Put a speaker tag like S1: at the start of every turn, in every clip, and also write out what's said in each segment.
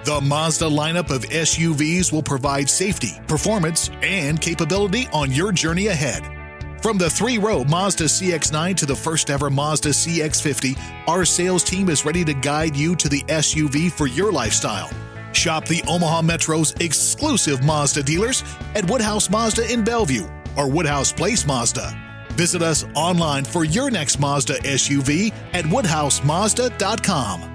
S1: The Mazda lineup of SUVs will provide safety, performance, and capability on your journey ahead. From the three-row Mazda CX-9 to the first-ever Mazda CX-50, our sales team is ready to guide you to the SUV for your lifestyle. Shop the Omaha Metro's exclusive Mazda dealers at Woodhouse Mazda in Bellevue or Woodhouse Place Mazda. Visit us online for your next Mazda SUV at woodhousemazda.com.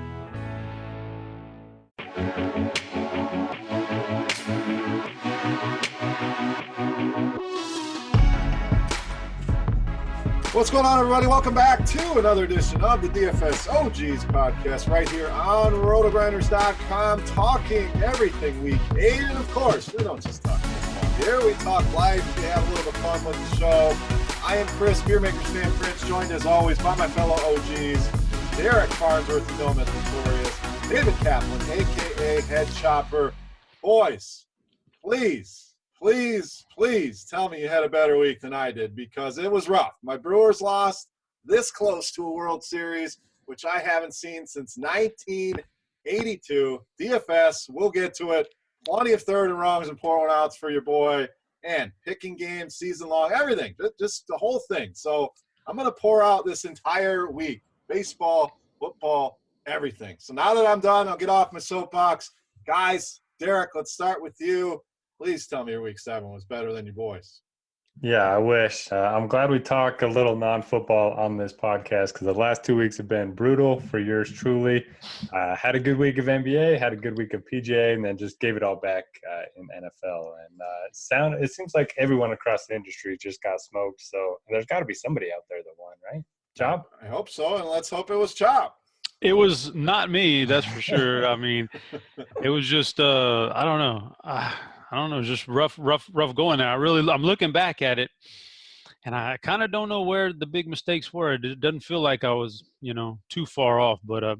S2: What's going on, everybody? Welcome back to another edition of the DFS OGs podcast right here on RotoGrinders.com, talking everything week 8. And of course, we don't just talk football here. We talk life. We have a little bit of fun with the show. I am Chris, Beermakers fan Prince, joined as always by my fellow OGs, Derek Farnsworth, known as Notorious, David Kaplan, a.k.a. Head Chopper. Boys, please tell me you had a better week than I did, because it was rough. My Brewers lost this close to a World Series, which I haven't seen since 1982. DFS, we'll get to it. Plenty of third and wrongs and pour one outs for your boy. And picking games, season long, everything, just the whole thing. So I'm going to pour out this entire week. Baseball, football, everything. So now that I'm done, I'll get off my soapbox. Guys, Derek, let's start with you. Please tell me your week 7 was better than your boys.
S3: Yeah, I wish. I'm glad we talk a little non-football on this podcast, because the last 2 weeks have been brutal for yours truly. Had a good week of NBA, had a good week of PGA, and then just gave it all back in NFL. And it seems like everyone across the industry just got smoked. So there's got to be somebody out there that won, right? Chop?
S2: I hope so, and let's hope it was Chop.
S4: It was not me, that's for sure. I mean, it was just I don't know. I don't know, just rough going there. I'm looking back at it, and I kind of don't know where the big mistakes were. It doesn't feel like I was, too far off, but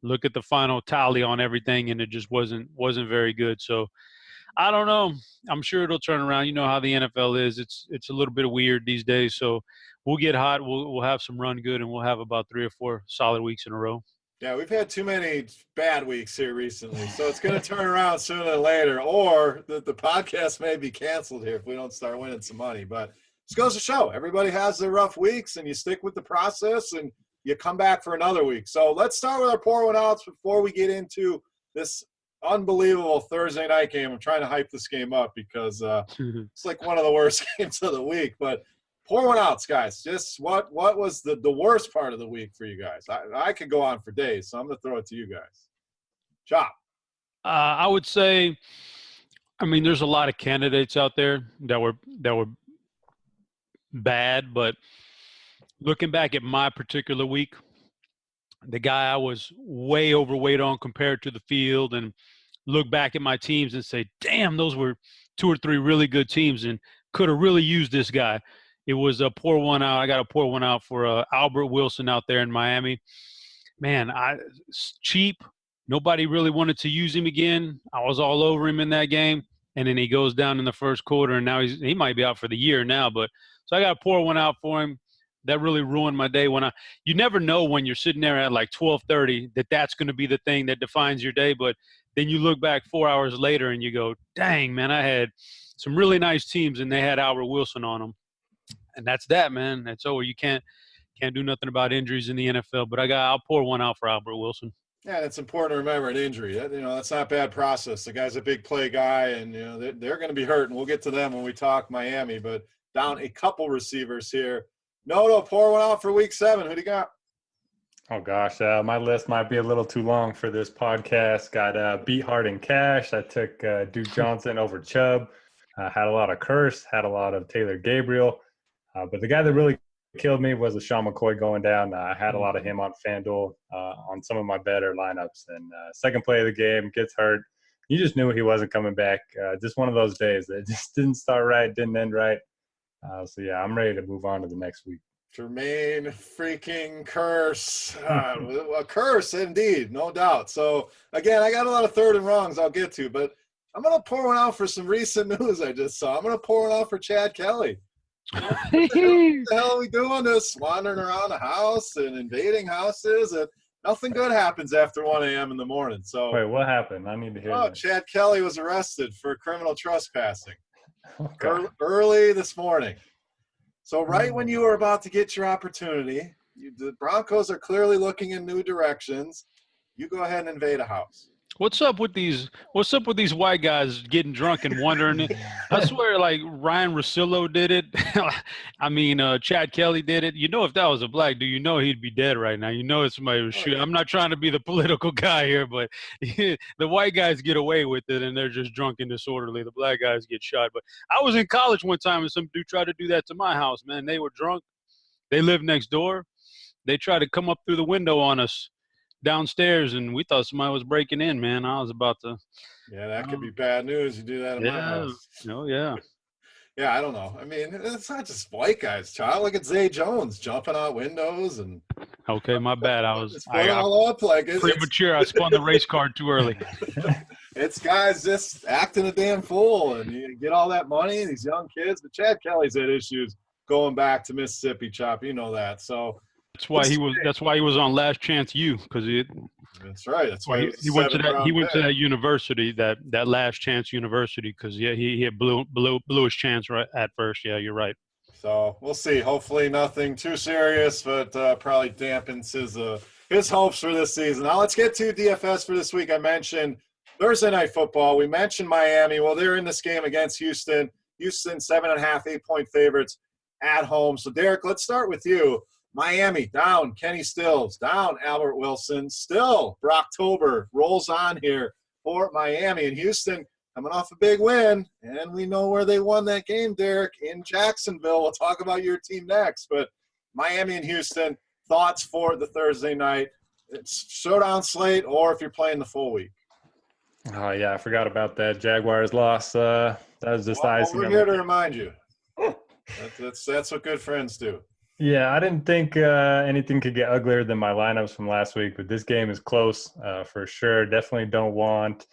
S4: look at the final tally on everything, and it just wasn't very good. So I don't know. I'm sure it'll turn around. You know how the NFL is. It's a little bit weird these days. So we'll get hot. We'll have some run good, and we'll have about 3 or 4 solid weeks in a row.
S2: Yeah, we've had too many bad weeks here recently, so it's going to turn around sooner than later, or the podcast may be canceled here if we don't start winning some money. But this goes to show, everybody has their rough weeks, and you stick with the process, and you come back for another week. So let's start with our pour one outs before we get into this unbelievable Thursday night game. I'm trying to hype this game up because it's like one of the worst games of the week, but pour one outs, guys. Just what was the worst part of the week for you guys? I could go on for days, so I'm going to throw it to you guys. Chop.
S4: I would say, there's a lot of candidates out there that were bad, but looking back at my particular week, the guy I was way overweight on compared to the field, and look back at my teams and say, damn, those were 2 or 3 really good teams and could have really used this guy. It was a pour one out. I got to pour one out for Albert Wilson out there in Miami. Man, cheap. Nobody really wanted to use him again. I was all over him in that game, and then he goes down in the first quarter, and now he might be out for the year now. But so I got to pour one out for him. That really ruined my day. You never know when you're sitting there at like 12:30 that's going to be the thing that defines your day. But then you look back 4 hours later and you go, dang, man, I had some really nice teams, and they had Albert Wilson on them. And that's that, man. That's over. You can't do nothing about injuries in the NFL. But I'll pour one out for Albert Wilson.
S2: Yeah, it's important to remember an injury. That's not a bad process. The guy's a big play guy, and they're going to be hurt, and we'll get to them when we talk Miami. But down a couple receivers here. No, pour one out for week 7. Who do you got?
S3: Oh, gosh. My list might be a little too long for this podcast. Got Beat Hard and Cash. I took Duke Johnson over Chubb. Had a lot of Curse. Had a lot of Taylor Gabriel. But the guy that really killed me was LaShawn McCoy going down. I had a lot of him on FanDuel on some of my better lineups. And second play of the game, gets hurt. You just knew he wasn't coming back. Just one of those days that just didn't start right, didn't end right. So, yeah, I'm ready to move on to the next week.
S2: Jermaine freaking Curse. A curse, indeed, no doubt. So, again, I got a lot of third and wrongs I'll get to, but I'm going to pour one out for some recent news I just saw. I'm going to pour one out for Chad Kelly. What the hell are we doing this? Wandering around the house and invading houses. And Nothing good happens after 1 a.m. in the morning. So
S3: Wait, what happened? I need to hear that.
S2: Chad Kelly was arrested for criminal trespassing
S3: Okay.
S2: early this morning. So right when you were about to get your opportunity, the Broncos are clearly looking in new directions. You go ahead and invade a house.
S4: What's up with these white guys getting drunk and wondering? I swear, like Ryan Russillo did it. I mean, Chad Kelly did it. You know, if that was a black dude, you know he'd be dead right now. You know, it's somebody was shooting. I'm not trying to be the political guy here, but the white guys get away with it, and they're just drunk and disorderly. The black guys get shot. But I was in college one time, and some dude tried to do that to my house. Man, they were drunk. They lived next door. They tried to come up through the window on us downstairs, and we thought somebody was breaking in, man. I was about to.
S2: Yeah, that could be bad news. You do that in my house.
S4: Oh, yeah.
S2: Yeah, I don't know. I mean, it's not just white guys, child. Look at Zay Jones jumping out windows and.
S4: Okay, my bad. I
S2: got all up like it's
S4: premature. I spun the race card too early.
S2: It's guys just acting a damn fool, and you get all that money, these young kids. But Chad Kelly's had issues going back to Mississippi, Chop. You know that, so.
S4: That's why he was on Last Chance U, because
S2: That's right. That's why
S4: he went to that university, that Last Chance University, because he had blew his chance right at first. Yeah, you're right.
S2: So we'll see. Hopefully nothing too serious, but probably dampens his hopes for this season. Now let's get to DFS for this week. I mentioned Thursday Night Football. We mentioned Miami. Well, they're in this game against Houston. Houston 7.5, 8-point favorites at home. So Derek, let's start with you. Miami down, Kenny Stills down, Albert Wilson still. Brocktober rolls on here for Miami, and Houston coming off a big win, and we know where they won that game, Derek, in Jacksonville. We'll talk about your team next, but Miami and Houston, thoughts for the Thursday night? It's showdown slate, or if you're playing the full week.
S3: Oh yeah, I forgot about that Jaguars loss. That was just icing.
S2: We're here to remind you. That's what good friends do.
S3: Yeah, I didn't think anything could get uglier than my lineups from last week, but this game is close for sure. Definitely don't want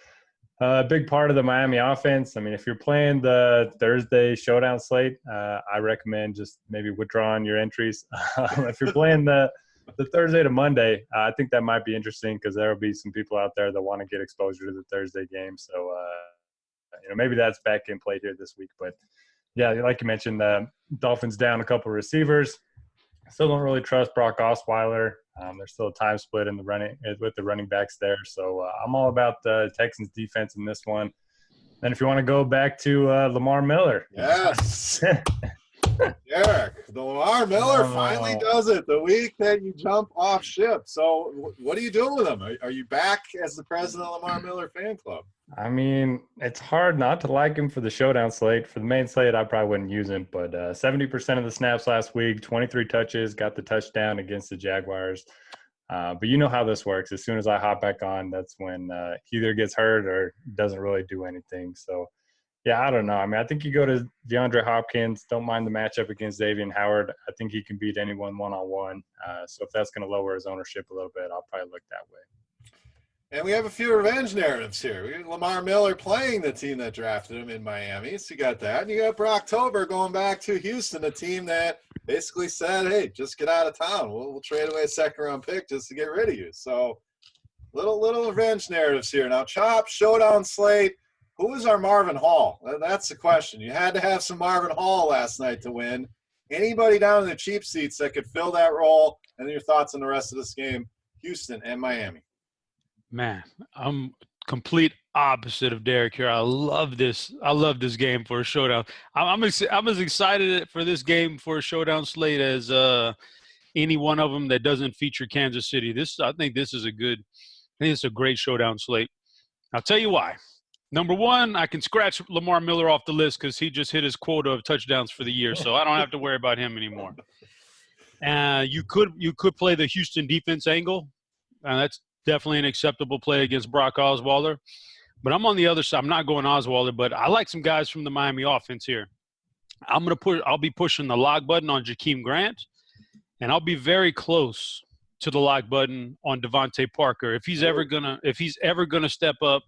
S3: a big part of the Miami offense. I mean, if you're playing the Thursday showdown slate, I recommend just maybe withdrawing your entries. If you're playing the Thursday to Monday, I think that might be interesting because there will be some people out there that want to get exposure to the Thursday game. So, maybe that's back in play here this week. But, yeah, like you mentioned, the Dolphins down a couple of receivers. Still don't really trust Brock Osweiler. There's still a time split in the running with the running backs there. So I'm all about the Texans defense in this one. And if you want to go back to Lamar Miller.
S2: Yes. Derek, the Lamar Miller finally does it the week that you jump off ship. So what are you doing with him? Are you back as the president of Lamar Miller fan club?
S3: I mean, it's hard not to like him for the showdown slate. For the main slate, I probably wouldn't use him. But 70% of the snaps last week, 23 touches, got the touchdown against the Jaguars. But you know how this works. As soon as I hop back on, that's when he either gets hurt or doesn't really do anything. So, yeah, I don't know. I mean, I think you go to DeAndre Hopkins. Don't mind the matchup against Xavier Howard. I think he can beat anyone one-on-one. So if that's going to lower his ownership a little bit, I'll probably look that way.
S2: And we have a few revenge narratives here. We got Lamar Miller playing the team that drafted him in Miami. So you got that. And you got Brocktober going back to Houston, a team that basically said, hey, just get out of town. We'll trade away a second-round pick just to get rid of you. So little revenge narratives here. Now, Chop, showdown slate. Who is our Marvin Hall? That's the question. You had to have some Marvin Hall last night to win. Anybody down in the cheap seats that could fill that role? And then your thoughts on the rest of this game, Houston and Miami.
S4: Man, I'm complete opposite of Derek here. I love this game for a showdown. I'm as excited for this game for a showdown slate as any one of them that doesn't feature Kansas City. I think it's a great showdown slate. I'll tell you why. Number one, I can scratch Lamar Miller off the list because he just hit his quota of touchdowns for the year, so I don't have to worry about him anymore. You could play the Houston defense angle. That's definitely an acceptable play against Brock Osweiler. But I'm on the other side. I'm not going Osweiler, but I like some guys from the Miami offense here. I'll be pushing the lock button on Jakeem Grant, and I'll be very close to the lock button on Devontae Parker. If he's ever gonna step up,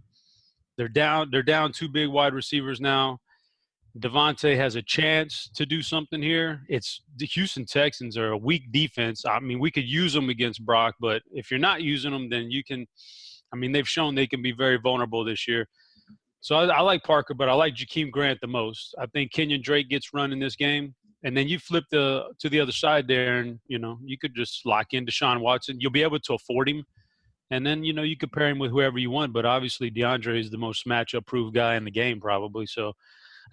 S4: they're down two big wide receivers now. Devontae has a chance to do something here. It's the Houston Texans are a weak defense. I mean, we could use them against Brock, but if you're not using them, then you can – I mean, they've shown they can be very vulnerable this year. So I like Parker, but I like Jakeem Grant the most. I think Kenyon Drake gets run in this game. And then you flip to the other side there, and, you could just lock in Deshaun Watson. You'll be able to afford him. And then, you could pair him with whoever you want. But obviously DeAndre is the most matchup-proof guy in the game probably. So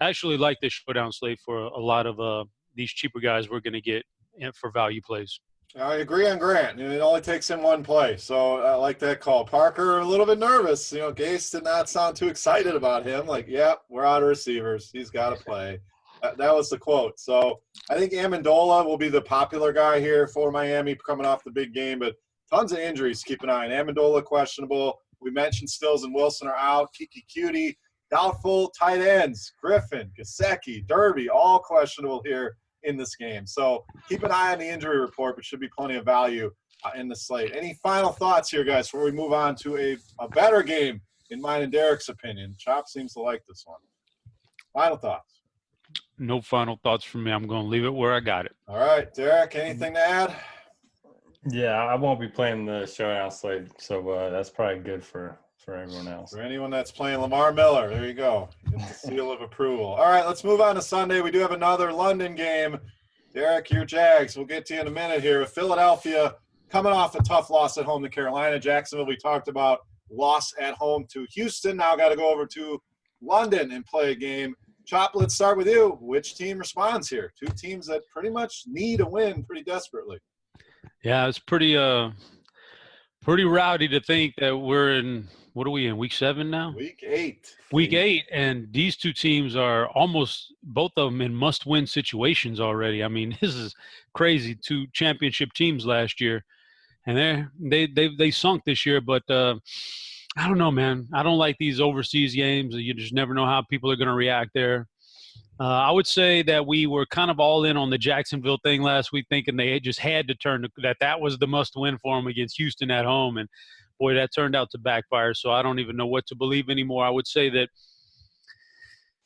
S4: I actually like this showdown slate for a lot of these cheaper guys we're going to get for value plays.
S2: I agree on Grant. It only takes him one play, so I like that call. Parker, a little bit nervous. Gase did not sound too excited about him. Like, yep, we're out of receivers. He's got to play. That was the quote. So I think Amendola will be the popular guy here for Miami coming off the big game, but tons of injuries. Keep an eye on Amendola, questionable. We mentioned Stills and Wilson are out. Kiki Cutie, doubtful. Tight ends, Griffin, Gesicki, Derby, all questionable here in this game. So keep an eye on the injury report, but should be plenty of value in the slate. Any final thoughts here, guys, before we move on to a better game, in mine and Derek's opinion? Chop seems to like this one. Final thoughts.
S4: No final thoughts from me. I'm going to leave it where I got it.
S2: All right, Derek, anything to add?
S3: Yeah, I won't be playing the showdown slate, so that's probably good for everyone else.
S2: For anyone that's playing Lamar Miller, there you go. Get the seal of approval. All right, let's move on to Sunday. We do have another London game. Derek, your Jags. We'll get to you in a minute here. With Philadelphia coming off a tough loss at home to Carolina. Jacksonville, we talked about, loss at home to Houston. Now got to go over to London and play a game. Chop, let's start with you. Which team responds here? Two teams that pretty much need a win pretty desperately.
S4: Yeah, it's pretty rowdy to think that we're in – what are we in, week 7 now?
S2: Week 8.
S4: Week 8, and these two teams are almost both of them in must-win situations already. I mean, this is crazy. 2 championship teams last year, and they sunk this year. But I don't know, man. I don't like these overseas games. You just never know how people are going to react there. I would say that we were kind of all in on the Jacksonville thing last week, thinking they just had to turn that was the must-win for them against Houston at home, and boy, that turned out to backfire. So I don't even know what to believe anymore. I would say that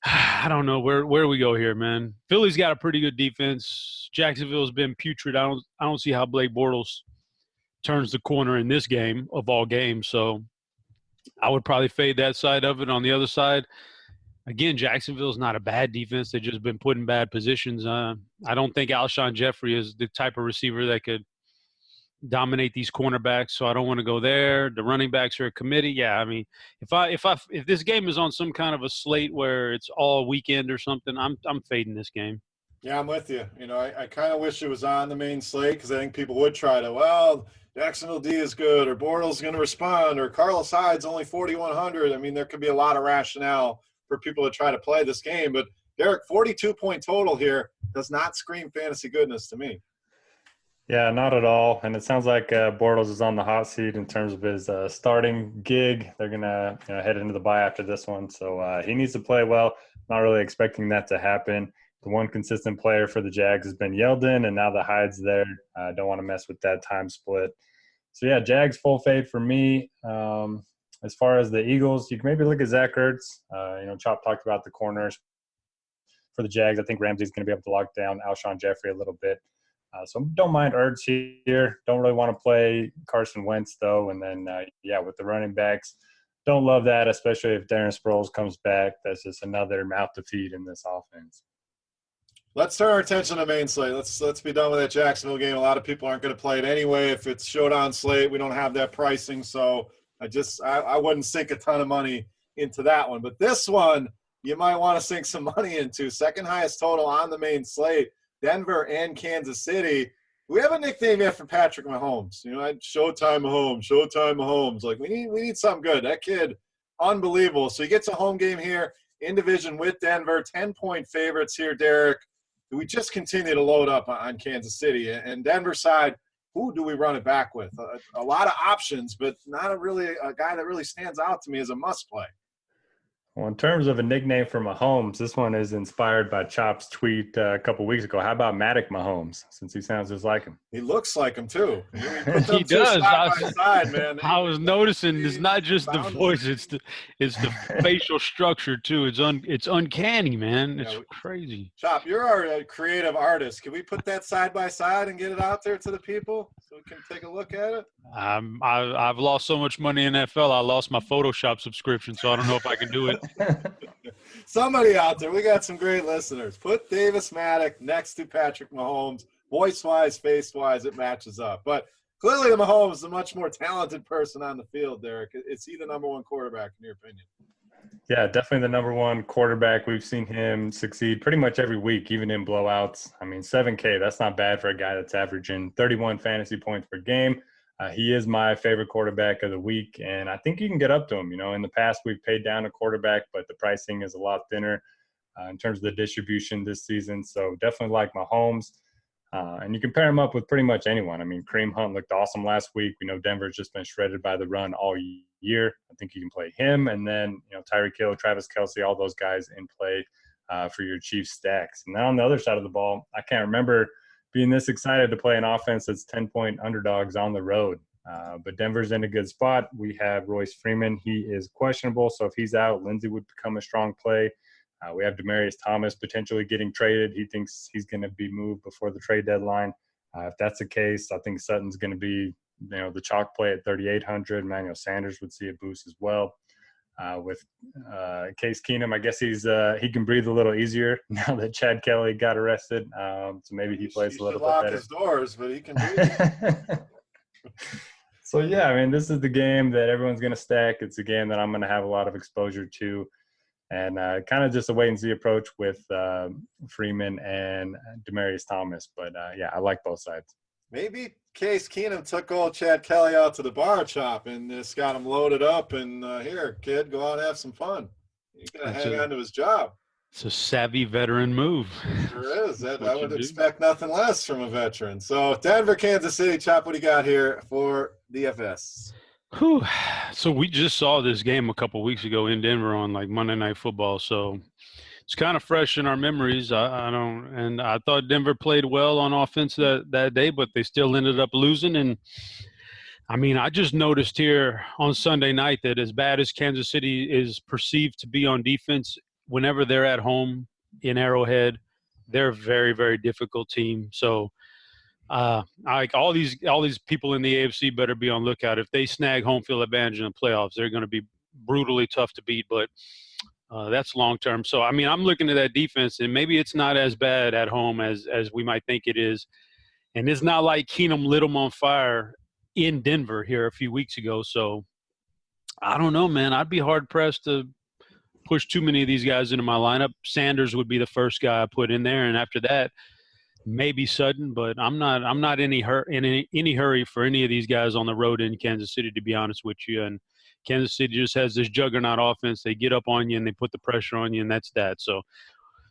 S4: I don't know where we go here, man. Philly's got a pretty good defense. Jacksonville's been putrid. I don't see how Blake Bortles turns the corner in this game of all games. So I would probably fade that side of it. On the other side, again, Jacksonville's not a bad defense. They've just been put in bad positions. I don't think Alshon Jeffrey is the type of receiver that could dominate these cornerbacks, so I don't want to go there. The running backs are a committee. Yeah, I mean, if this game is on some kind of a slate where it's all weekend or something, I'm fading this game.
S2: Yeah, I'm with you. I kind of wish it was on the main slate because I think people would try to, well, Jacksonville D is good, or Bortles going to respond, or Carlos Hyde's only 4,100. I mean, there could be a lot of rationale for people to try to play this game. But, Derek, 42-point total here does not scream fantasy goodness to me.
S3: Yeah, not at all. And it sounds like Bortles is on the hot seat in terms of his starting gig. They're going to head into the bye after this one. So he needs to play well. Not really expecting that to happen. The one consistent player for the Jags has been Yeldon, and now the Hyde's there. I don't want to mess with that time split. So, yeah, Jags full fade for me. As far as the Eagles, you can maybe look at Zach Ertz. Chop talked about the corners for the Jags. I think Ramsey's going to be able to lock down Alshon Jeffrey a little bit. So don't mind Ertz here. Don't really want to play Carson Wentz, though. And then, with the running backs, don't love that, especially if Darren Sproles comes back. That's just another mouth to feed in this offense.
S2: Let's turn our attention to the main slate. Let's be done with that Jacksonville game. A lot of people aren't going to play it anyway. If it's showdown slate, we don't have that pricing. So I wouldn't sink a ton of money into that one. But this one, you might want to sink some money into. Second highest total on the main slate. Denver and Kansas City. We have a nickname yet for Patrick Mahomes. Showtime Mahomes. Like, we need something good. That kid, unbelievable. So he gets a home game here in division with Denver. 10-point favorites here, Derek. Do we just continue to load up on Kansas City? And Denver side, who do we run it back with? A lot of options, but not a guy that really stands out to me as a must play.
S3: Well, in terms of a nickname for Mahomes, this one is inspired by Chop's tweet a couple weeks ago. How about Matic Mahomes, since he sounds just like him?
S2: He looks like him, too.
S4: He does.
S2: Side by side, man.
S4: I was noticing it's not just the voice, it's the facial structure, too. It's uncanny, man. It's crazy.
S2: Chop, you're our creative artist. Can we put that side by side and get it out there to the people so we can take a look at it?
S4: I've lost so much money in NFL, I lost my Photoshop subscription, so I don't know if I can do it.
S2: Somebody out there, we got some great listeners. Put Davis Maddock next to Patrick Mahomes. Voice-wise, face-wise, it matches up. But clearly the Mahomes is a much more talented person on the field, Derek. Is he the number one quarterback in your opinion?
S3: Yeah, definitely the number one quarterback. We've seen him succeed pretty much every week, even in blowouts. I mean, 7K, that's not bad for a guy that's averaging 31 fantasy points per game. He is my favorite quarterback of the week, and I think you can get up to him. You know, in the past, we've paid down a quarterback, but the pricing is a lot thinner in terms of the distribution this season. So definitely like Mahomes. And you can pair him up with pretty much anyone. I mean, Kareem Hunt looked awesome last week. We know Denver's just been shredded by the run all year. I think you can play him. And then, you know, Tyreek Hill, Travis Kelce, all those guys in play for your Chiefs stacks. And then on the other side of the ball, I can't remember being this excited to play an offense that's 10-point underdogs on the road. But Denver's in a good spot. We have Royce Freeman. He is questionable. So if he's out, Lindsey would become a strong play. We have Demaryius Thomas potentially getting traded. He thinks he's going to be moved before the trade deadline. If that's the case, I think Sutton's going to be, you know, the chalk play at 3,800. Emmanuel Sanders would see a boost as well. With Case Keenum, I guess he can breathe a little easier now that Chad Kelly got arrested. So maybe he plays a little bit better.
S2: Lock his doors, but he can breathe.
S3: So, yeah, I mean, this is the game that everyone's going to stack. It's a game that I'm going to have a lot of exposure to. And kind of just a wait-and-see approach with Freeman and Demaryius Thomas. But, yeah, I like both sides.
S2: Maybe Case Keenum took old Chad Kelly out to the bar chop and just got him loaded up. And here, kid, go out and have some fun. He's going to hang on to his job.
S4: It's a savvy veteran move.
S2: Sure is. I would expect nothing less from a veteran. So, Denver, Kansas City, Chop, what do you got here for DFS?
S4: Whew. So we just saw this game a couple weeks ago in Denver on like Monday Night Football. So it's kind of fresh in our memories. I thought Denver played well on offense that day, but they still ended up losing. And I mean, I just noticed here on Sunday night that as bad as Kansas City is perceived to be on defense, whenever they're at home in Arrowhead, they're a very, very difficult team. So like all these people in the AFC better be on lookout. If they snag home field advantage in the playoffs, they're going to be brutally tough to beat, but that's long term. So I mean, I'm looking at that defense, and maybe it's not as bad at home as we might think it is. And it's not like Keenum lit them on fire in Denver here a few weeks ago. So I don't know, man. I'd be hard pressed to push too many of these guys into my lineup. Sanders would be the first guy I put in there, and after that, maybe Sutton, but I'm not in any hurry for any of these guys on the road in Kansas City, to be honest with you. And Kansas City just has this juggernaut offense. They get up on you and they put the pressure on you, and that's that. So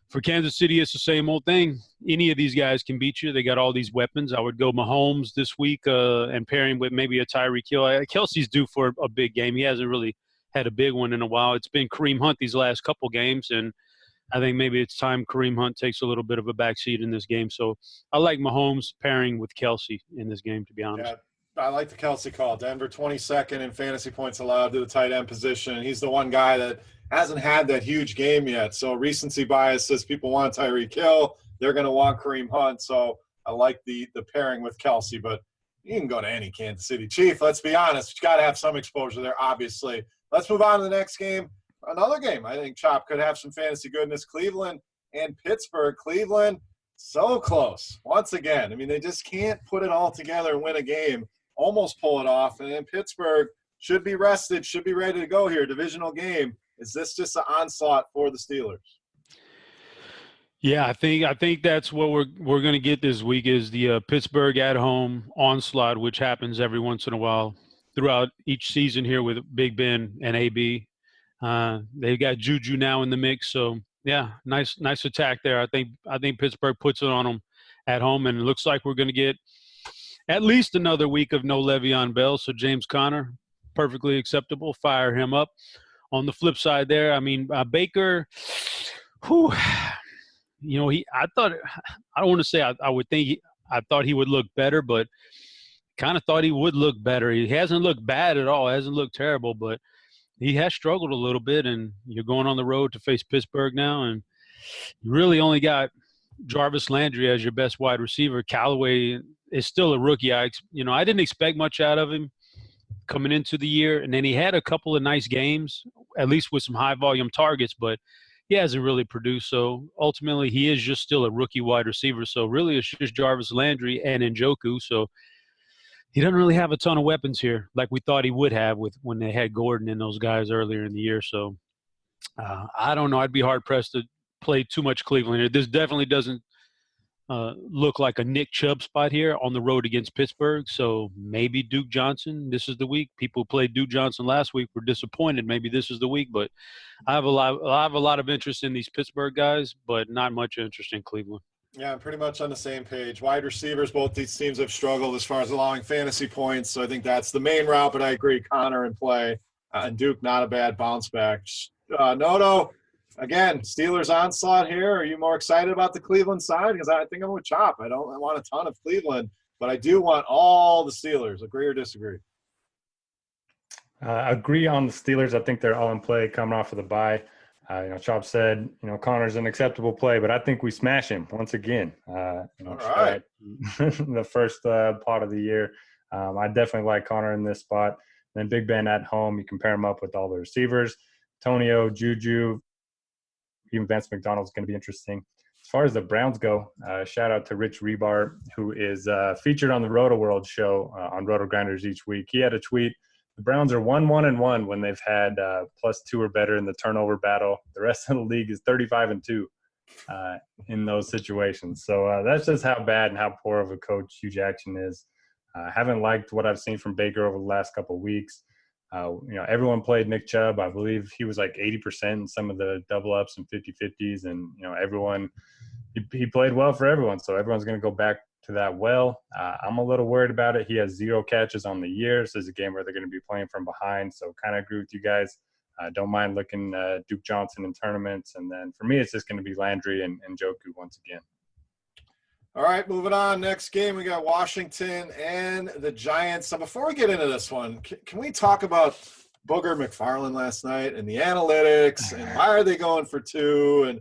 S4: for Kansas City, it's the same old thing. Any of these guys can beat you. They got all these weapons. I would go Mahomes this week and pair him with maybe a Tyreek Hill. Kelce's due for a big game. He hasn't really had a big one in a while. It's been Kareem Hunt these last couple games, and I think maybe it's time Kareem Hunt takes a little bit of a backseat in this game. So I like Mahomes pairing with Kelce in this game, to be honest.
S2: Yeah, I like the Kelce call. Denver 22nd in fantasy points allowed to the tight end position. He's the one guy that hasn't had that huge game yet. So recency bias says people want Tyreek Hill. They're going to want Kareem Hunt. So I like the pairing with Kelce. But you can go to any Kansas City Chief. Let's be honest. You got to have some exposure there, obviously. Let's move on to the next game. Another game I think Chop could have some fantasy goodness. Cleveland and Pittsburgh. Cleveland, so close. Once again, I mean, they just can't put it all together and win a game. Almost pull it off. And then Pittsburgh should be rested, should be ready to go here. Divisional game. Is this just an onslaught for the Steelers?
S4: Yeah, I think that's what we're going to get this week is the Pittsburgh at home onslaught, which happens every once in a while throughout each season here with Big Ben and AB. They've got Juju now in the mix, so yeah, nice attack there. I think Pittsburgh puts it on them at home, and it looks like we're going to get at least another week of no Le'Veon Bell. So James Conner, perfectly acceptable. Fire him up. on the flip side there, I mean, Baker, whew, you know, I don't want to say I would think I thought he would look better, but kind of thought he would look better. He hasn't looked bad at all. Hasn't looked terrible, but he has struggled a little bit, and you're going on the road to face Pittsburgh now, and you really only got Jarvis Landry as your best wide receiver. Callaway is still a rookie. I didn't expect much out of him coming into the year, and then he had a couple of nice games, at least with some high-volume targets, but he hasn't really produced. So ultimately, he is just still a rookie wide receiver. So really, it's just Jarvis Landry and Njoku. So he doesn't really have a ton of weapons here like we thought he would have when they had Gordon and those guys earlier in the year. So I don't know. I'd be hard-pressed to play too much Cleveland here. This definitely doesn't look like a Nick Chubb spot here on the road against Pittsburgh. So maybe Duke Johnson, this is the week. People who played Duke Johnson last week were disappointed. Maybe this is the week. But I have a lot of interest in these Pittsburgh guys, but not much interest in Cleveland.
S2: Yeah, I'm pretty much on the same page. Wide receivers, both these teams have struggled as far as allowing fantasy points, so I think that's the main route, but I agree, Connor in play, and Duke, not a bad bounce back. Noto, again, Steelers onslaught here. Are you more excited about the Cleveland side? Because I think I'm with Chop. I want a ton of Cleveland, but I do want all the Steelers. Agree or disagree?
S3: Agree on the Steelers. I think they're all in play coming off of the bye. Chop said, Connor's an acceptable play, but I think we smash him once again.
S2: All right.
S3: The first pot of the year. I definitely like Connor in this spot. Then Big Ben at home, you compare him up with all the receivers. Antonio, Juju, even Vance McDonald's going to be interesting. As far as the Browns go, shout out to Rich Rebar, who is featured on the Roto World show on RotoGrinders each week. He had a tweet. The Browns are 1-1-1 when they've had +2 or better in the turnover battle. The rest of the league is 35-2 in those situations. So that's just how bad and how poor of a coach Hugh Jackson is. Haven't liked what I've seen from Baker over the last couple of weeks. Everyone played Nick Chubb. I believe he was like 80% in some of the double ups and 50-50s, and everyone he played well for everyone. So everyone's going to go back to that well. I'm a little worried about it. He has 0 catches on the year. This is a game where they're going to be playing from behind. So kind of agree with you guys. Don't mind looking Duke Johnson in tournaments. And then for me, it's just going to be Landry and Njoku once again.
S2: All right, moving on. Next game, we got Washington and the Giants. So before we get into this one, can we talk about Booger McFarland last night and the analytics and why are they going for 2? And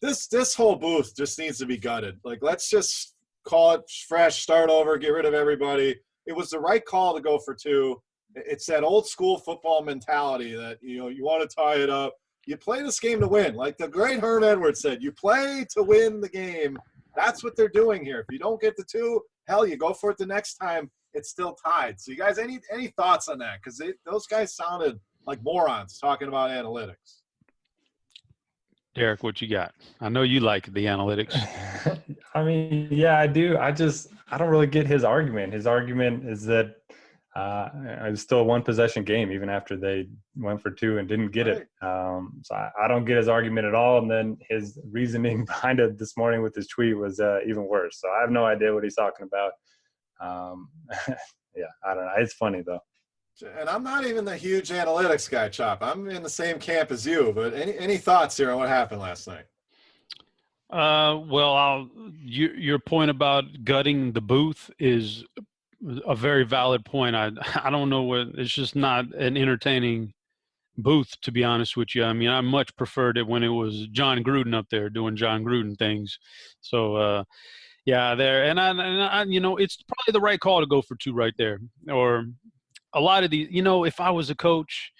S2: this whole booth just needs to be gutted. Like, let's just call it fresh, start over, get rid of everybody. It was the right call to go for 2. It's that old school football mentality that, you want to tie it up. You play this game to win. Like the great Herm Edwards said, you play to win the game. That's what they're doing here. If you don't get the 2, hell, you go for it the next time. It's still tied. So you guys, any thoughts on that? Because those guys sounded like morons talking about analytics.
S3: Derek, what you got? I know you like the analytics. I mean, yeah, I do. I don't really get his argument. His argument is that it's still a one-possession game, even after they went for 2 and didn't get it. So I don't get his argument at all. And then his reasoning behind it this morning with his tweet was even worse. So I have no idea what he's talking about. Yeah, I don't know. It's funny, though.
S2: And I'm not even the huge analytics guy, Chop. I'm in the same camp as you. But any thoughts here on what happened last night?
S4: Well, your point about gutting the booth is a very valid point. I don't know what, it's just not an entertaining booth, to be honest with you. I mean, I much preferred it when it was John Gruden up there doing John Gruden things. So, yeah, there. And I it's probably the right call to go for 2 right there. Or a lot of these, if I was a coach,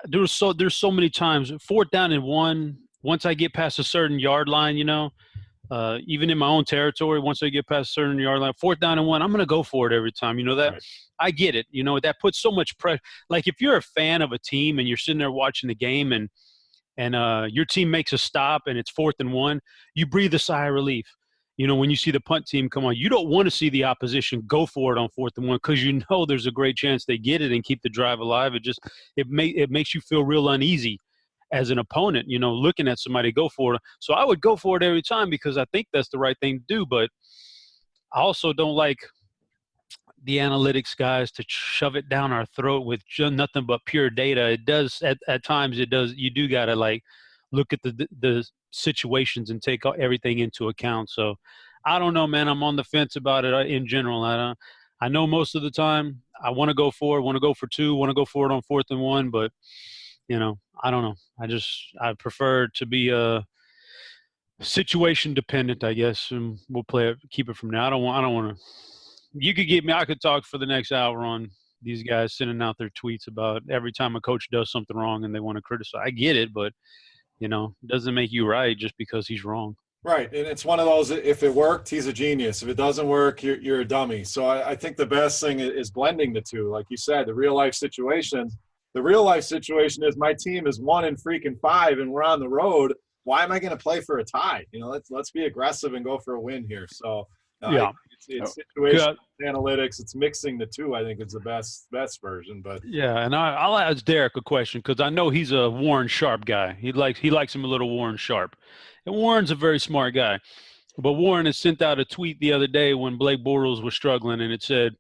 S4: there's so many times, 4th down and 1, once I get past a certain yard line, even in my own territory, once I get past a certain yard line, 4th down and 1, I'm going to go for it every time. That right. I get it. That puts so much pressure. Like if you're a fan of a team and you're sitting there watching the game and your team makes a stop and it's 4th and 1, you breathe a sigh of relief. When you see the punt team come on, you don't want to see the opposition go for it on 4th and 1 because there's a great chance they get it and keep the drive alive. It makes you feel real uneasy as an opponent, looking at somebody go for it. So I would go for it every time because I think that's the right thing to do. But I also don't like the analytics guys to shove it down our throat with nothing but pure data. It does at times. It does. You do got to like look at the situations and take everything into account. So I don't know, man. I'm on the fence about it in general. I know most of the time I want to go for it, want to go for two, want to go for it on 4th and 1, but I don't know. I prefer to be situation dependent, I guess, and we'll keep it from there. I don't want to. You could get me. I could talk for the next hour on these guys sending out their tweets about every time a coach does something wrong and they want to criticize. I get it, but it doesn't make you right just because he's wrong.
S2: Right, and it's one of those, if it worked, he's a genius. If it doesn't work, you're a dummy. So I think the best thing is blending the two. Like you said, the real-life situations. The real-life situation is my team is 1-5, and we're on the road. Why am I going to play for a tie? Let's be aggressive and go for a win here. So
S4: yeah,
S2: it's situation, analytics. It's mixing the two. I think is the best version. But
S4: yeah, and I'll ask Derek a question because I know he's a Warren Sharp guy. He likes him a little Warren Sharp. And Warren's a very smart guy. But Warren has sent out a tweet the other day when Blake Bortles was struggling, and it said,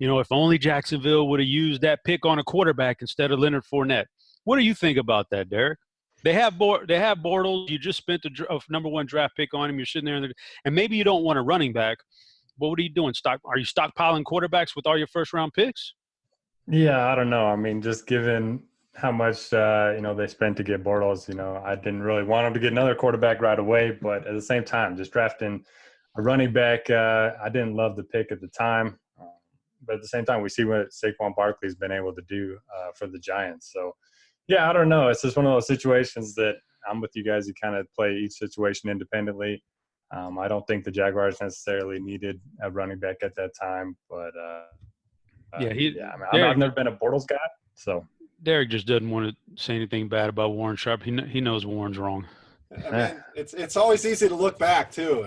S4: if only Jacksonville would have used that pick on a quarterback instead of Leonard Fournette. What do you think about that, Derek? They have Bortles. You just spent a number 1 draft pick on him. You're sitting there, and maybe you don't want a running back. But what are you doing? Are you stockpiling quarterbacks with all your first-round picks?
S3: Yeah, I don't know. I mean, just given how much they spent to get Bortles, I didn't really want them to get another quarterback right away. But at the same time, just drafting a running back, I didn't love the pick at the time. But at the same time, we see what Saquon Barkley's been able to do for the Giants. So, yeah, I don't know. It's just one of those situations that I'm with you guys. You kind of play each situation independently. I don't think the Jaguars necessarily needed a running back at that time. But, I've never been a Bortles guy, so.
S4: Derek just doesn't want to say anything bad about Warren Sharp. He knows Warren's wrong.
S2: I mean, it's always easy to look back too.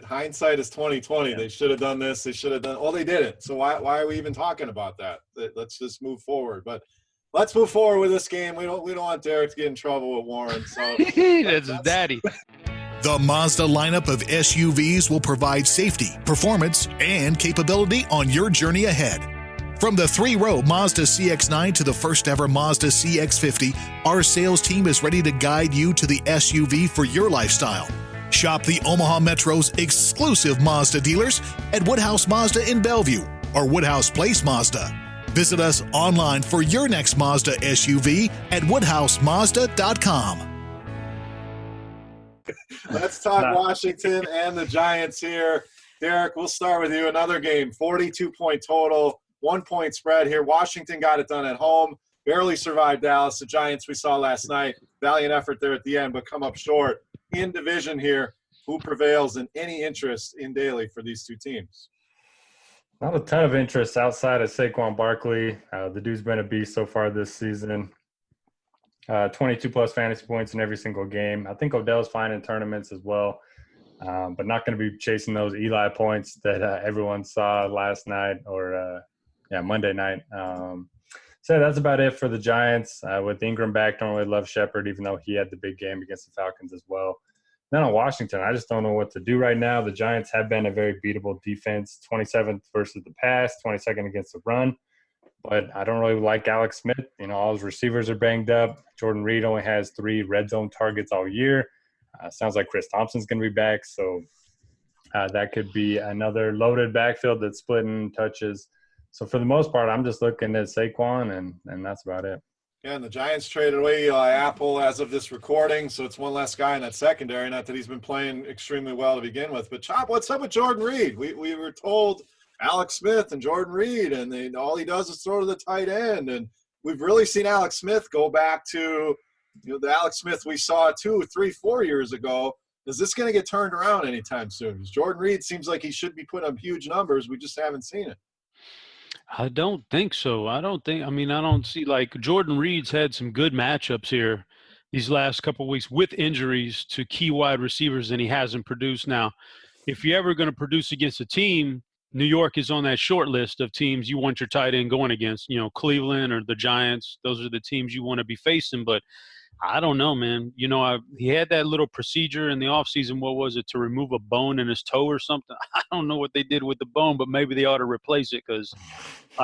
S2: Hindsight is 20/20.
S4: Yeah.
S2: They should have done this. They should have done. Well, they didn't. So why are we even talking about that? Let's just move forward. But let's move forward with this game. We don't want Derek to get in trouble with Warren. So
S4: that's his daddy.
S1: The Mazda lineup of SUVs will provide safety, performance, and capability on your journey ahead. From the 3-row Mazda CX-9 to the first ever Mazda CX-50, our sales team is ready to guide you to the SUV for your lifestyle. Shop the Omaha Metro's exclusive Mazda dealers at Woodhouse Mazda in Bellevue or Woodhouse Place Mazda. Visit us online for your next Mazda SUV at woodhousemazda.com.
S2: Let's talk Washington and the Giants here. Derek, we'll start with you. Another game, 42-point total. 1-point spread here. Washington got it done at home. Barely survived Dallas. The Giants we saw last night. Valiant effort there at the end, but come up short. In division here, who prevails and any interest in daily for these two teams?
S3: Not a ton of interest outside of Saquon Barkley. The dude's been a beast so far this season. 22-plus fantasy points in every single game. I think Odell's fine in tournaments as well, but not going to be chasing those Eli points that everyone saw last night or Monday night. So that's about it for the Giants. With Ingram back, don't really love Shepard, even though he had the big game against the Falcons as well. Then on Washington, I just don't know what to do right now. The Giants have been a very beatable defense, 27th versus the pass, 22nd against the run. But I don't really like Alex Smith. All his receivers are banged up. Jordan Reed only has 3 red zone targets all year. Sounds like Chris Thompson's going to be back. So that could be another loaded backfield that's splitting touches. So for the most part, I'm just looking at Saquon, and that's about it.
S2: Yeah, and the Giants traded away Eli Apple as of this recording, so it's one less guy in that secondary. Not that he's been playing extremely well to begin with. But, Chop, what's up with Jordan Reed? We were told Alex Smith and Jordan Reed, and all he does is throw to the tight end. And we've really seen Alex Smith go back to the Alex Smith we saw 2, 3, 4 years ago. Is this going to get turned around anytime soon? Because Jordan Reed seems like he should be putting up huge numbers. We just haven't seen it.
S4: I don't think so. I don't see Jordan Reed's had some good matchups here these last couple of weeks with injuries to key wide receivers, and he hasn't produced. Now, if you're ever going to produce against a team, New York is on that short list of teams you want your tight end going against. Cleveland or the Giants, those are the teams you want to be facing. But I don't know, man. You know, he had that little procedure in the offseason. What was it, to remove a bone in his toe or something? I don't know what they did with the bone, but maybe they ought to replace it because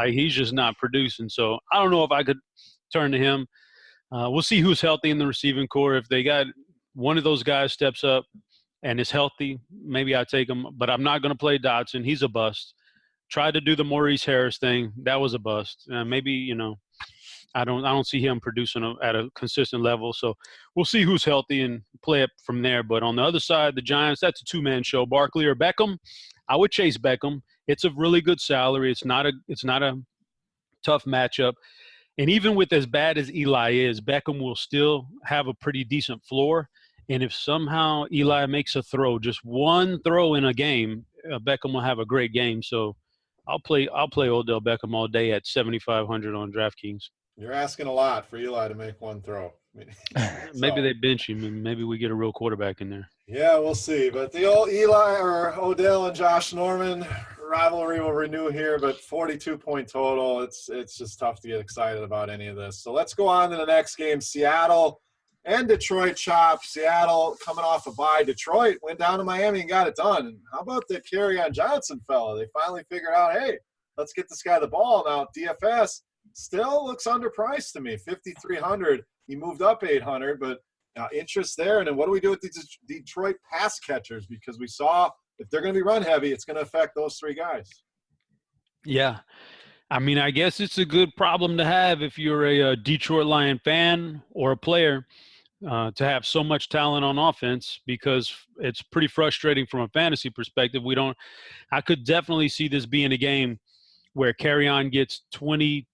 S4: he's just not producing. So I don't know if I could turn to him. We'll see who's healthy in the receiving core. If they got one of those guys steps up and is healthy, maybe I take him. But I'm not going to play Dotson. He's a bust. Tried to do the Maurice Harris thing. That was a bust. Maybe, you know, I don't see him producing at a consistent level. So we'll see who's healthy and play it from there. But on the other side, the Giants, that's a two-man show. Barkley or Beckham, I would chase Beckham. It's a really good salary. It's not a tough matchup. And even with as bad as Eli is, Beckham will still have a pretty decent floor. And if somehow Eli makes a throw, just one throw in a game, Beckham will have a great game. So I'll play Odell Beckham all day at 7,500 on DraftKings.
S2: You're asking a lot for Eli to make one throw.
S4: Maybe they bench him, and maybe we get a real quarterback in there.
S2: Yeah, we'll see. But the old Eli or Odell and Josh Norman rivalry will renew here, but 42-point total. It's just tough to get excited about any of this. So let's go on to the next game. Seattle and Detroit Chop. Seattle coming off a bye. Detroit went down to Miami and got it done. And how about the Kerryon Johnson fella? They finally figured out, hey, let's get this guy the ball. Now, DFS still looks underpriced to me, 5,300. He moved up 800, but interest there. And then what do we do with these Detroit pass catchers? Because we saw if they're going to be run heavy, it's going to affect those three guys.
S4: Yeah. I mean, I guess it's a good problem to have if you're a Detroit Lion fan or a player to have so much talent on offense, because it's pretty frustrating from a fantasy perspective. I could definitely see this being a game where Kerryon gets 20,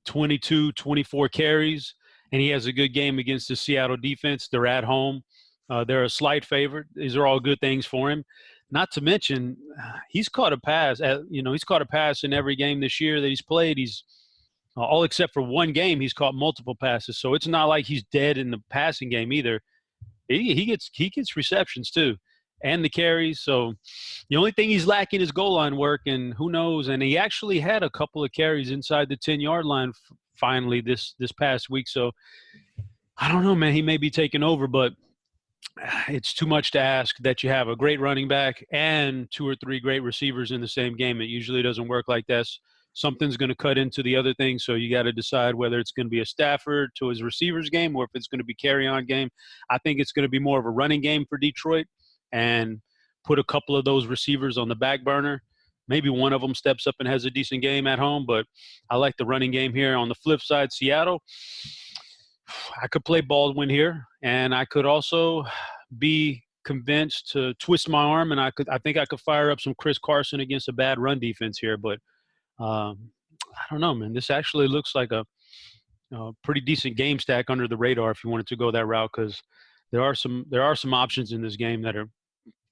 S4: 22, 24 carries, and he has a good game against the Seattle defense. They're at home. They're a slight favorite. These are all good things for him. Not to mention, he's caught a pass. He's caught a pass in every game this year that he's played. He's all except for one game, he's caught multiple passes. So it's not like he's dead in the passing game either. He gets receptions too, and the carries. So the only thing he's lacking is goal line work, and who knows? And he actually had a couple of carries inside the 10-yard line finally this past week. So I don't know, man. He may be taking over, but it's too much to ask that you have a great running back and two or three great receivers in the same game. It usually doesn't work like this. Something's going to cut into the other thing, so you got to decide whether it's going to be a Stafford to his receivers game or if it's going to be Kerryon game. I think it's going to be more of a running game for Detroit, and put a couple of those receivers on the back burner. Maybe one of them steps up and has a decent game at home, but I like the running game here. On the flip side, Seattle, I could play Baldwin here, and I could also be convinced to twist my arm, and I think I could fire up some Chris Carson against a bad run defense here. But I don't know, man. This actually looks like a pretty decent game stack under the radar if you wanted to go that route, because there are some options in this game that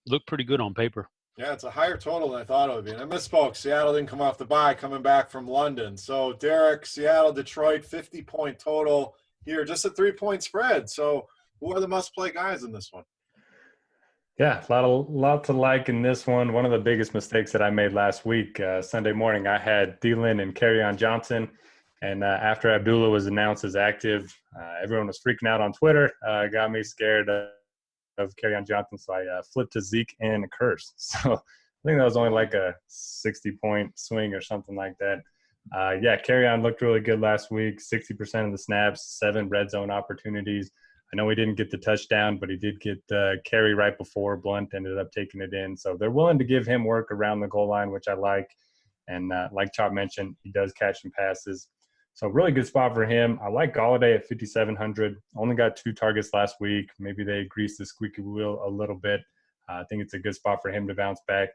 S4: look pretty good on paper.
S2: Yeah, it's a higher total than I thought it would be. And I misspoke. Seattle didn't come off the bye, coming back from London. So, Derek, Seattle, Detroit, 50-point total here, just a 3-point spread. So who are the must-play guys in this one?
S3: Yeah, a lot to like in this one. One of the biggest mistakes that I made last week, Sunday morning, I had Thielen and Kerryon Johnson. And after Abdullah was announced as active, everyone was freaking out on Twitter. Got me scared of Kerryon Johnson, so I flipped to Zeke and Curse. So I think that was only like a 60-point swing or something like that. Yeah, Kerryon looked really good last week, 60% of the snaps, 7 red zone opportunities. I know he didn't get the touchdown, but he did get the carry right before Blunt ended up taking it in. So they're willing to give him work around the goal line, which I like. And like Chop mentioned, he does catch some passes. So really good spot for him. I like Galladay at 5,700. Only got 2 targets last week. Maybe they greased the squeaky wheel a little bit. I think it's a good spot for him to bounce back.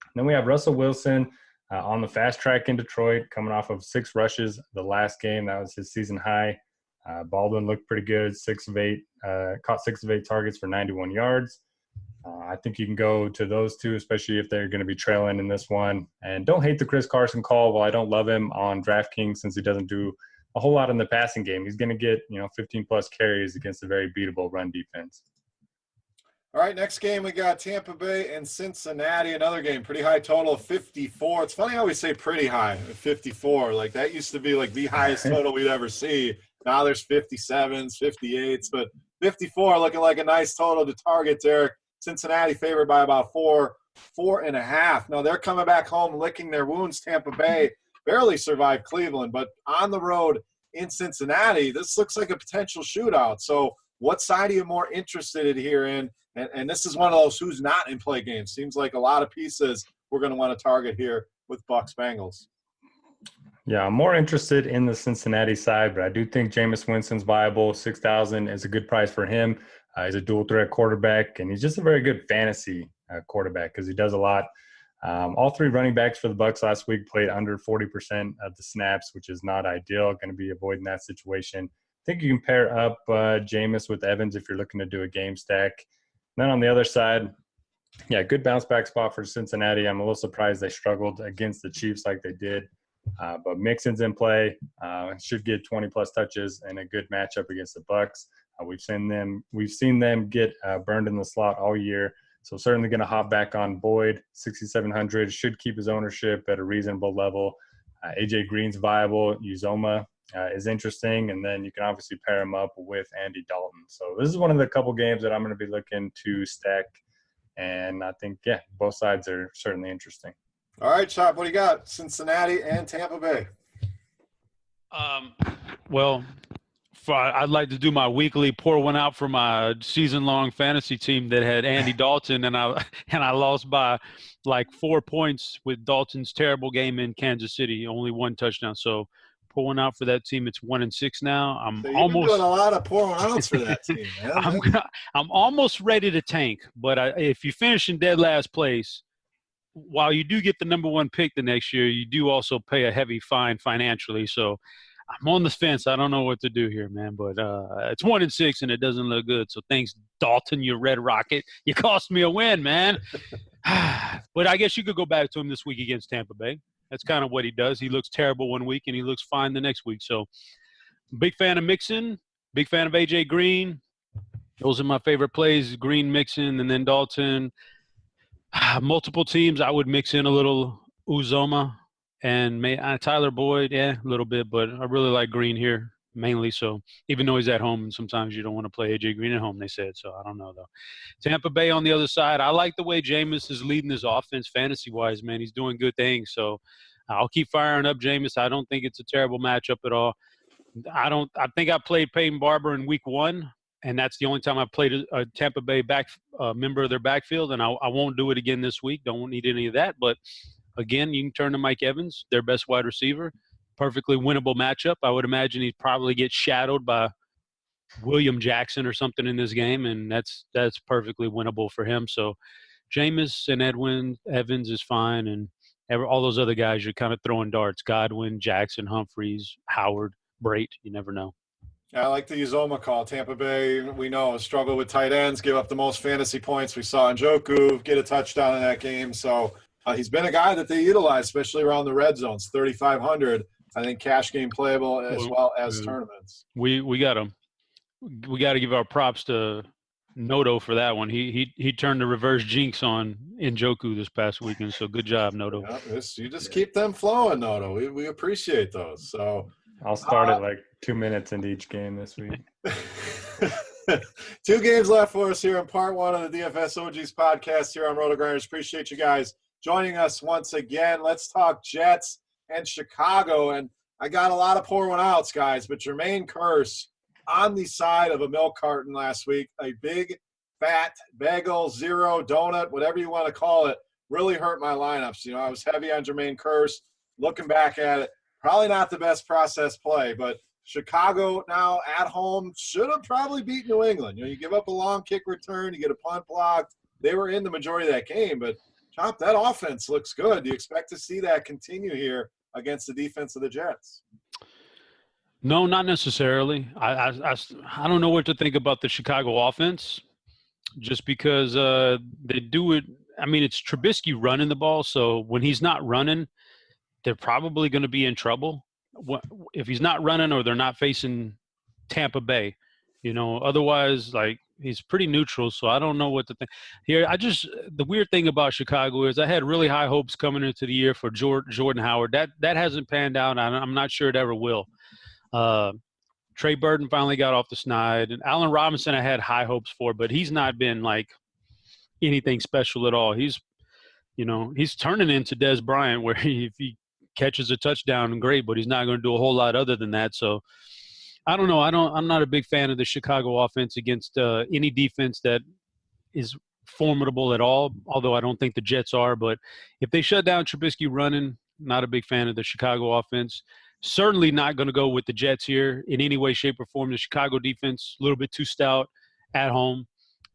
S3: And then we have Russell Wilson on the fast track in Detroit, coming off of 6 rushes the last game. That was his season high. Baldwin looked pretty good, 6 of 8, caught 6 of 8 targets for 91 yards. I think you can go to those 2, especially if they're going to be trailing in this one. And don't hate the Chris Carson call. While I don't love him on DraftKings since he doesn't do a whole lot in the passing game, he's going to get 15-plus carries against a very beatable run defense.
S2: All right, next game we got Tampa Bay and Cincinnati. Another game, pretty high total of 54. It's funny how we say pretty high, 54. Like that used to be like the highest total we'd ever see. Now there's 57s, 58s, but 54 looking like a nice total to target, Derek. Cincinnati favored by about 4.5. Now they're coming back home licking their wounds. Tampa Bay barely survived Cleveland, but on the road in Cincinnati, this looks like a potential shootout. So what side are you more interested in here in? And this is one of those who's not in play games. Seems like a lot of pieces we're going to want to target here with Bucs Bengals.
S3: Yeah, I'm more interested in the Cincinnati side, but I do think Jameis Winston's viable. 6,000 is a good price for him. He's a dual threat quarterback, and he's just a very good fantasy quarterback because he does a lot. All three running backs for the Bucs last week played under 40% of the snaps, which is not ideal. Going to be avoiding that situation. I think you can pair up Jameis with Evans if you're looking to do a game stack. And then on the other side, yeah, good bounce back spot for Cincinnati. I'm a little surprised they struggled against the Chiefs like they did. But Mixon's in play, should get 20-plus touches and a good matchup against the Bucs. We've seen them get burned in the slot all year. So certainly going to hop back on Boyd, 6,700, should keep his ownership at a reasonable level. AJ Green's viable. Uzoma is interesting. And then you can obviously pair him up with Andy Dalton. So this is one of the couple games that I'm going to be looking to stack. And I think, yeah, both sides are certainly interesting.
S2: All right, Chop, what do you got? Cincinnati and Tampa Bay.
S4: Well, I'd like to do my weekly pour one out for my season-long fantasy team that had Andy Dalton, and I lost by like 4 points with Dalton's terrible game in Kansas City, only one touchdown. So pour one out for that team. It's 1-6 now.
S2: So you've been doing a lot of pouring outs for that team, man.
S4: I'm almost ready to tank, but if you finish in dead last place, while you do get the number one pick the next year, you do also pay a heavy fine financially. So I'm on the fence. I don't know what to do here, man. But it's 1-6, and it doesn't look good. So thanks, Dalton, you Red Rocket. You cost me a win, man. But I guess you could go back to him this week against Tampa Bay. That's kind of what he does. He looks terrible one week, and he looks fine the next week. So big fan of Mixon, big fan of A.J. Green. Those are my favorite plays, Green, Mixon, and then Dalton. Multiple teams, I would mix in a little Uzoma and Tyler Boyd, a little bit, but I really like Green here mainly. So even though he's at home, sometimes you don't want to play AJ Green at home, they said. So I don't know, though. Tampa Bay on the other side, I like the way Jameis is leading his offense fantasy-wise, man. He's doing good things. So I'll keep firing up Jameis. I don't think it's a terrible matchup at all. I think I played Peyton Barber in week 1. And that's the only time I've played a Tampa Bay member of their backfield, and I won't do it again this week. Don't need any of that. But, again, you can turn to Mike Evans, their best wide receiver. Perfectly winnable matchup. I would imagine he'd probably get shadowed by William Jackson or something in this game, and that's perfectly winnable for him. So Jameis and Evans is fine, and all those other guys you're kind of throwing darts. Godwin, Jackson, Humphreys, Howard, Brait. You never know.
S2: I like the Uzoma call. Tampa Bay, we know, struggle with tight ends, give up the most fantasy points. We saw Njoku get a touchdown in that game. So he's been a guy that they utilize, especially around the red zones, 3,500. I think cash game playable as well as tournaments.
S4: We got him. We got to give our props to Noto for that one. He turned the reverse jinx on Njoku this past weekend. So good job, Noto.
S2: Yeah, you just keep them flowing, Noto. We appreciate those. So
S3: I'll start at like 2 minutes into each game this week.
S2: 2 games left for us here in part 1 of the DFS OGs podcast here on RotoGrinders. Appreciate you guys joining us once again. Let's talk Jets and Chicago. And I got a lot of pour one outs, guys, but Jermaine Kearse on the side of a milk carton last week, a big, fat bagel, zero, donut, whatever you want to call it, really hurt my lineups. I was heavy on Jermaine Kearse. Looking back at it, probably not the best process play, but Chicago now at home should have probably beat New England. You give up a long kick return, you get a punt blocked. They were in the majority of that game, but Chop, that offense looks good. Do you expect to see that continue here against the defense of the Jets?
S4: No, not necessarily. I don't know what to think about the Chicago offense just because they do it. I mean, it's Trubisky running the ball, so when he's not running, they're probably going to be in trouble. If he's not running or they're not facing Tampa Bay, otherwise, like, he's pretty neutral, so I don't know what to think. Here, the weird thing about Chicago is I had really high hopes coming into the year for Jordan Howard. That hasn't panned out. I'm not sure it ever will. Trey Burton finally got off the snide. And Allen Robinson I had high hopes for, but he's not been like anything special at all. He's turning into Des Bryant where if he catches a touchdown, great, but he's not going to do a whole lot other than that. So I don't know. I'm not a big fan of the Chicago offense against any defense that is formidable at all, although I don't think the Jets are. But if they shut down Trubisky running, not a big fan of the Chicago offense. Certainly not going to go with the Jets here in any way, shape, or form. The Chicago defense, a little bit too stout at home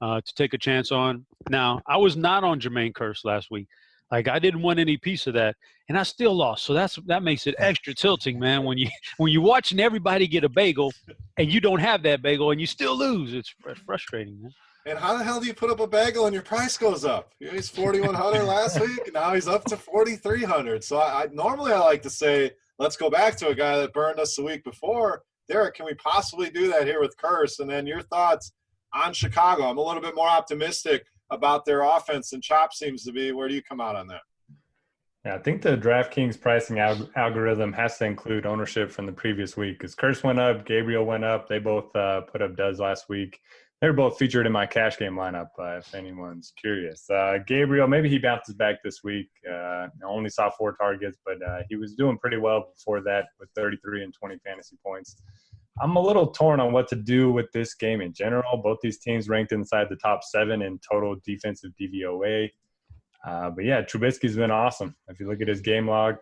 S4: to take a chance on. Now, I was not on Jermaine Kearse last week. Like, I didn't want any piece of that, and I still lost. So that makes it extra tilting, man. When you're watching everybody get a bagel and you don't have that bagel and you still lose, it's frustrating, man.
S2: And how the hell do you put up a bagel and your price goes up? He's 4,100 last week, and now he's up to 4,300. So I normally like to say, let's go back to a guy that burned us the week before. Derek, can we possibly do that here with Kearse? And then your thoughts on Chicago. I'm a little bit more optimistic about their offense than Chop seems to be. Where do you come out on that?
S3: Yeah, I think the DraftKings pricing algorithm has to include ownership from the previous week because Kearse went up, Gabriel went up. They both put up duds last week. They were both featured in my cash game lineup, if anyone's curious. Gabriel, maybe he bounces back this week. I only saw 4 targets, but he was doing pretty well before that with 33 and 20 fantasy points. I'm a little torn on what to do with this game in general. Both these teams ranked inside the top 7 in total defensive DVOA. But, yeah, Trubisky's been awesome. If you look at his game log,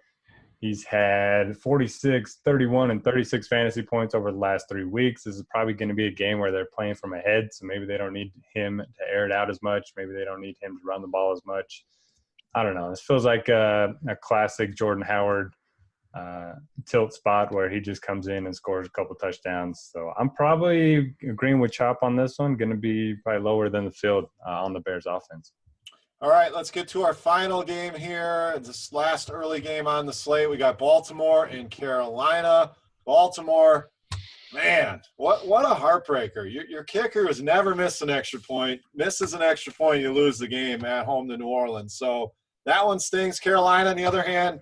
S3: he's had 46, 31, and 36 fantasy points over the last 3 weeks. This is probably going to be a game where they're playing from ahead, so maybe they don't need him to air it out as much. Maybe they don't need him to run the ball as much. I don't know. This feels like a classic Jordan Howard tilt spot where he just comes in and scores a couple touchdowns. So I'm probably agreeing with Chop on this one. Going to be probably lower than the field on the Bears offense.
S2: All right, let's get to our final game here. This last early game on the slate. We got Baltimore and Carolina. Baltimore, man, what a heartbreaker. Your kicker has never missed an extra point. Misses an extra point, you lose the game at home to New Orleans. So that one stings. Carolina, on the other hand,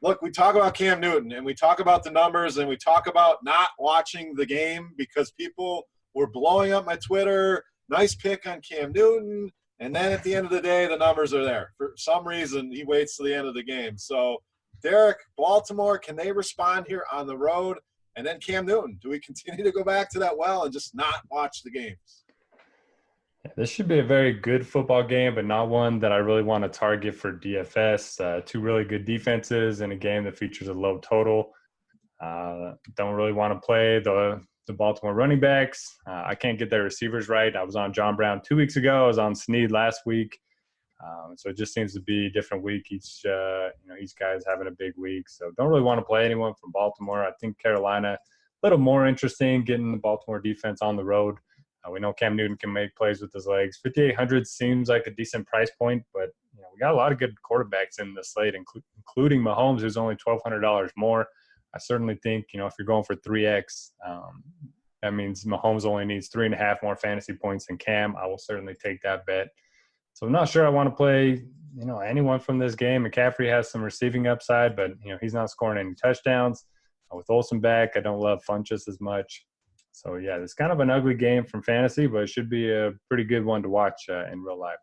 S2: look, we talk about Cam Newton, and we talk about the numbers, and we talk about not watching the game because people were blowing up my Twitter. Nice pick on Cam Newton. And then at the end of the day, the numbers are there. For some reason, he waits to the end of the game. So, Derek, Baltimore, can they respond here on the road? And then Cam Newton, do we continue to go back to that well and just not watch the games?
S3: Yeah, this should be a very good football game, but not one that I really want to target for DFS. 2 really good defenses in a game that features a low total. Don't really want to play the Baltimore running backs. I can't get their receivers right. I was on John Brown 2 weeks ago. I was on Snead last week. So it just seems to be a different week. Each guy's having a big week. So don't really want to play anyone from Baltimore. I think Carolina, a little more interesting, getting the Baltimore defense on the road. We know Cam Newton can make plays with his legs. 5,800 seems like a decent price point, but we got a lot of good quarterbacks in the slate, including Mahomes, who's only $1,200 more. I certainly think, if you're going for 3X, that means Mahomes only needs 3.5 more fantasy points than Cam. I will certainly take that bet. So I'm not sure I want to play, anyone from this game. McCaffrey has some receiving upside, but, he's not scoring any touchdowns. With Olsen back, I don't love Funchess as much. So, yeah, it's kind of an ugly game from fantasy, but it should be a pretty good one to watch in real life.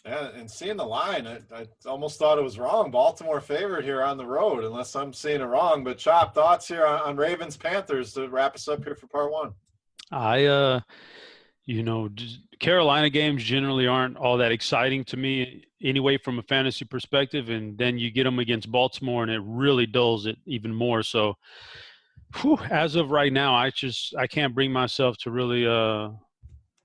S2: Yeah, and seeing the line, I almost thought it was wrong. Baltimore favored here on the road, unless I'm seeing it wrong. But, Chop, thoughts here on Ravens-Panthers to wrap us up here for part 1?
S4: Carolina games generally aren't all that exciting to me anyway from a fantasy perspective, and then you get them against Baltimore, and it really dulls it even more. So, as of right now, I can't bring myself to really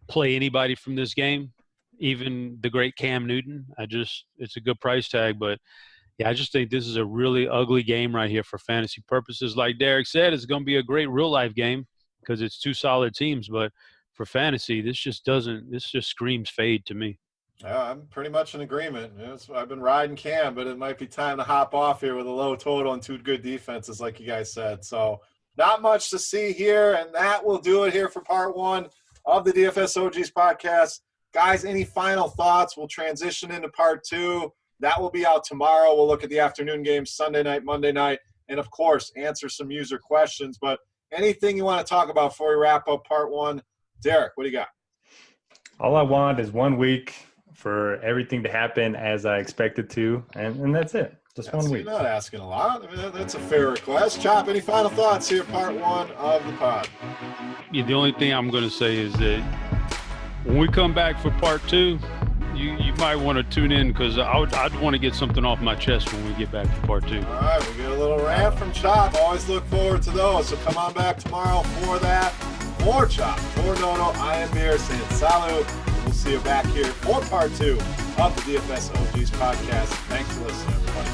S4: play anybody from this game. Even the great Cam Newton, it's a good price tag, but yeah, I just think this is a really ugly game right here for fantasy purposes. Like Derek said, it's going to be a great real life game because it's 2 solid teams, but for fantasy, this just screams fade to me.
S2: I'm pretty much in agreement. I've been riding Cam, but it might be time to hop off here with a low total and 2 good defenses, like you guys said. So not much to see here, and that will do it here for part 1 of the DFS OGs podcast. Guys, any final thoughts? We'll transition into part 2. That will be out tomorrow. We'll look at the afternoon games, Sunday night, Monday night, and, of course, answer some user questions. But Anything you want to talk about before we wrap up part one? Derek, what do you got?
S3: All I want is 1 week for everything to happen as I expect it to, and that's it. Just 1 week.
S2: You're not asking a lot. I mean, that's a fair request. Chop, any final thoughts here, part one of the pod?
S4: Yeah, the only thing I'm going to say is that when we come back for part two, you might want to tune in because I'd want to get something off my chest when we get back for part two.
S2: All right, we get a little rant from Chop. Always look forward to those. So come on back tomorrow for that. For Chop, for Noto, I am Beer saying salut. We'll see you back here for part two of the DFS OGs podcast. Thanks for listening, everybody.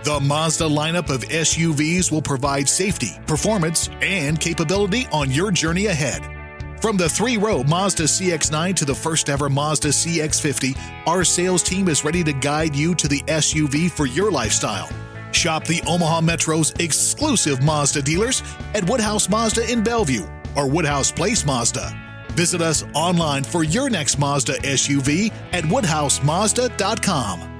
S1: The Mazda lineup of SUVs will provide safety, performance, and capability on your journey ahead. From the three-row Mazda CX-9 to the first-ever Mazda CX-50, our sales team is ready to guide you to the SUV for your lifestyle. Shop the Omaha Metro's exclusive Mazda dealers at Woodhouse Mazda in Bellevue or Woodhouse Place Mazda. Visit us online for your next Mazda SUV at woodhousemazda.com.